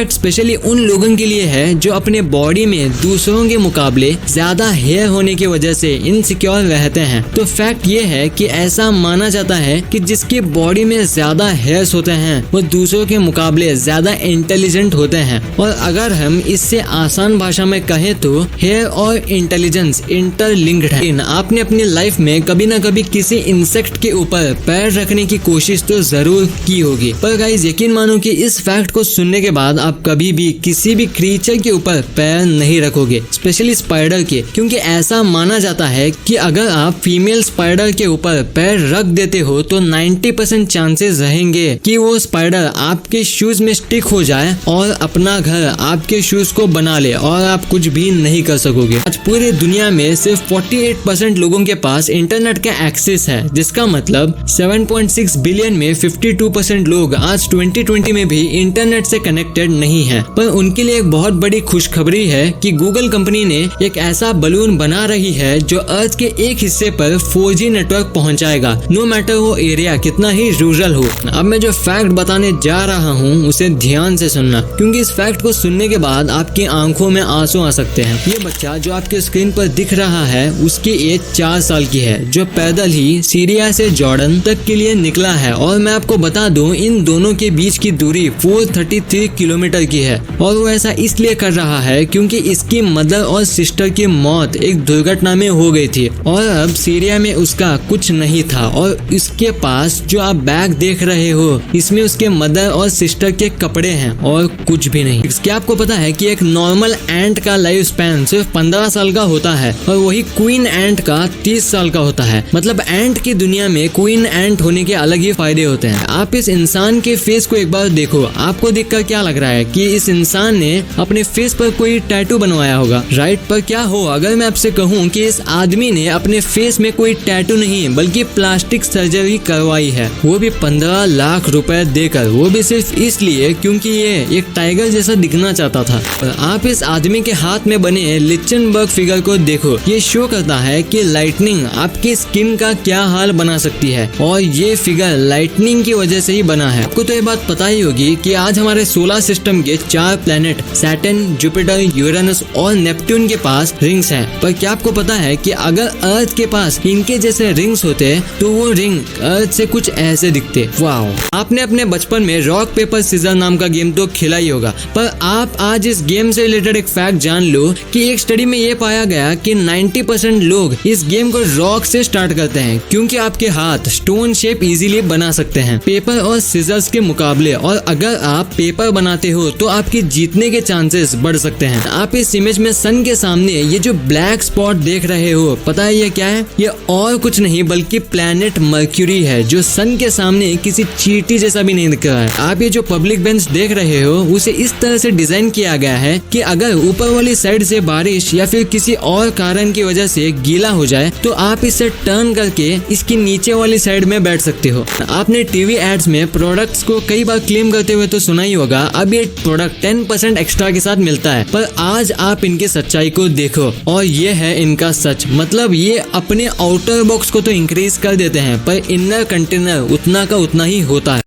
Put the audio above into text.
Specially उन लोगों के लिए है जो अपने बॉडी में दूसरों के मुकाबले ज्यादा हेयर होने की वजह से इनसिक्योर रहते हैं। तो फैक्ट ये है कि ऐसा माना जाता है कि जिसकी बॉडी में ज्यादा हेयर्स होते हैं वो दूसरों के मुकाबले ज्यादा इंटेलिजेंट होते हैं। और अगर हम इससे आसान भाषा में कहें तो हेयर और इंटेलिजेंस इंटरलिंक्ड है। आपने अपनी लाइफ में कभी ना कभी किसी इंसेक्ट के ऊपर पैर रखने की कोशिश तो जरूर की होगी, पर गाइस यकीन मानो कि इस फैक्ट को सुनने के बाद आप कभी भी किसी भी क्रीचर के ऊपर पैर नहीं रखोगे, स्पेशली स्पाइडर के, क्योंकि ऐसा माना जाता है कि अगर आप फीमेल स्पाइडर के ऊपर पैर रख देते हो तो 90% चांसेस रहेंगे कि वो स्पाइडर आपके शूज में स्टिक हो जाए और अपना घर आपके शूज को बना ले और आप कुछ भी नहीं कर सकोगे। आज पूरे दुनिया में सिर्फ 48% लोगों के पास इंटरनेट का एक्सेस है, जिसका मतलब 7.6 बिलियन में 52% लोग आज 2020 में भी इंटरनेट से कनेक्टेड नहीं है। पर उनके लिए एक बहुत बड़ी खुशखबरी है कि गूगल कंपनी ने एक ऐसा बलून बना रही है जो अर्थ के एक हिस्से पर 4G नेटवर्क पहुंचाएगा, नो मैटर वो एरिया कितना ही रूरल हो। अब मैं जो फैक्ट बताने जा रहा हूँ उसे ध्यान से सुनना, क्योंकि इस फैक्ट को सुनने के बाद आपकी आंखों में आंसू आ सकते हैं। ये बच्चा जो आपके स्क्रीन पर दिख रहा है उसकी एज 4 साल की है, जो पैदल ही सीरिया से जॉर्डन तक के लिए निकला है। और मैं आपको बता दूं इन दोनों के बीच की दूरी 433 किलोमीटर की है। और वो ऐसा इसलिए कर रहा है क्योंकि इसकी मदर और सिस्टर की मौत एक दुर्घटना में हो गई थी और अब सीरिया में उसका कुछ नहीं था। और इसके पास जो आप बैग देख रहे हो इसमें उसके मदर और सिस्टर के कपड़े हैं और कुछ भी नहीं। क्या आपको पता है कि एक नॉर्मल एंट का लाइफ स्पैन सिर्फ 15 साल का होता है और वही क्वीन एंट का 30 साल का होता है। मतलब एंट की दुनिया में क्वीन एंट होने के अलग ही फायदे होते हैं। आप इस इंसान के फेस को एक बार देखो, आपको देखकर क्या लग रहा है कि इस इंसान ने अपने फेस पर कोई टैटू बनवाया होगा, राइट? पर क्या हो अगर मैं आपसे कहूँ कि इस आदमी ने अपने फेस में कोई टैटू नहीं बल्कि प्लास्टिक सर्जरी करवाई है, वो भी 15 लाख रुपए देकर, वो भी सिर्फ इसलिए क्योंकि ये एक टाइगर जैसा दिखना चाहता था। और आप इस आदमी के हाथ में बने लिचनबर्ग फिगर को देखो, ये शो करता है कि लाइटनिंग आपकी स्किन का क्या हाल बना सकती है और ये फिगर लाइटनिंग की वजह से ही बना है। आपको तो ये बात पता ही होगी कि आज हमारे सोलर सिस्टम के 4 प्लेनेट सैटर्न, जुपिटर, यूरेनस और नेपट्टून के पास रिंग्स हैं। पर क्या आपको पता है कि अगर अर्थ के पास इनके जैसे रिंग्स होते तो वो रिंग अर्थ से कुछ ऐसे दिखते। वाओ! आपने अपने बचपन में रॉक पेपर सीजर नाम का गेम तो खेला ही होगा, पर आप आज इस गेम से रिलेटेड एक फैक्ट जान लो कि एक स्टडी में ये पाया गया कि 90% लोग इस गेम को रॉक से स्टार्ट करते हैं क्योंकि आपके हाथ स्टोन शेप इजीली बना सकते हैं पेपर और सीजर्स के मुकाबले। और अगर आप पेपर बनाते हो तो आपकी जीतने के चांसेस बढ़ सकते हैं। आप इस इमेज में सन के सामने ये जो ब्लैक स्पॉट देख रहे हो, पता है ये क्या है? ये और कुछ नहीं बल्कि प्लैनेट मर्क्यूरी है, जो सन के सामने किसी चींटी जैसा भी नहीं दिख रहा है। आप ये जो पब्लिक बेंच देख रहे हो उसे इस तरह से डिजाइन किया गया है कि अगर ऊपर वाली साइड से बारिश या फिर किसी और कारण की वजह से गीला हो जाए तो आप इसे टर्न करके इसकी नीचे वाली साइड में बैठ सकते हो। आपने टीवी एड्स में प्रोडक्ट्स को कई बार क्लेम करते हुए तो सुना ही होगा, अब ये प्रोडक्ट 10% एक्स्ट्रा के साथ मिलता है। पर आज आप इनकी सच्चाई को देखो और ये है इनका सच। मतलब ये अपने आउटर बॉक्स को तो इंक्रीज कर देते हैं पर इनर कंटेनर उतना का उतना ही होता है।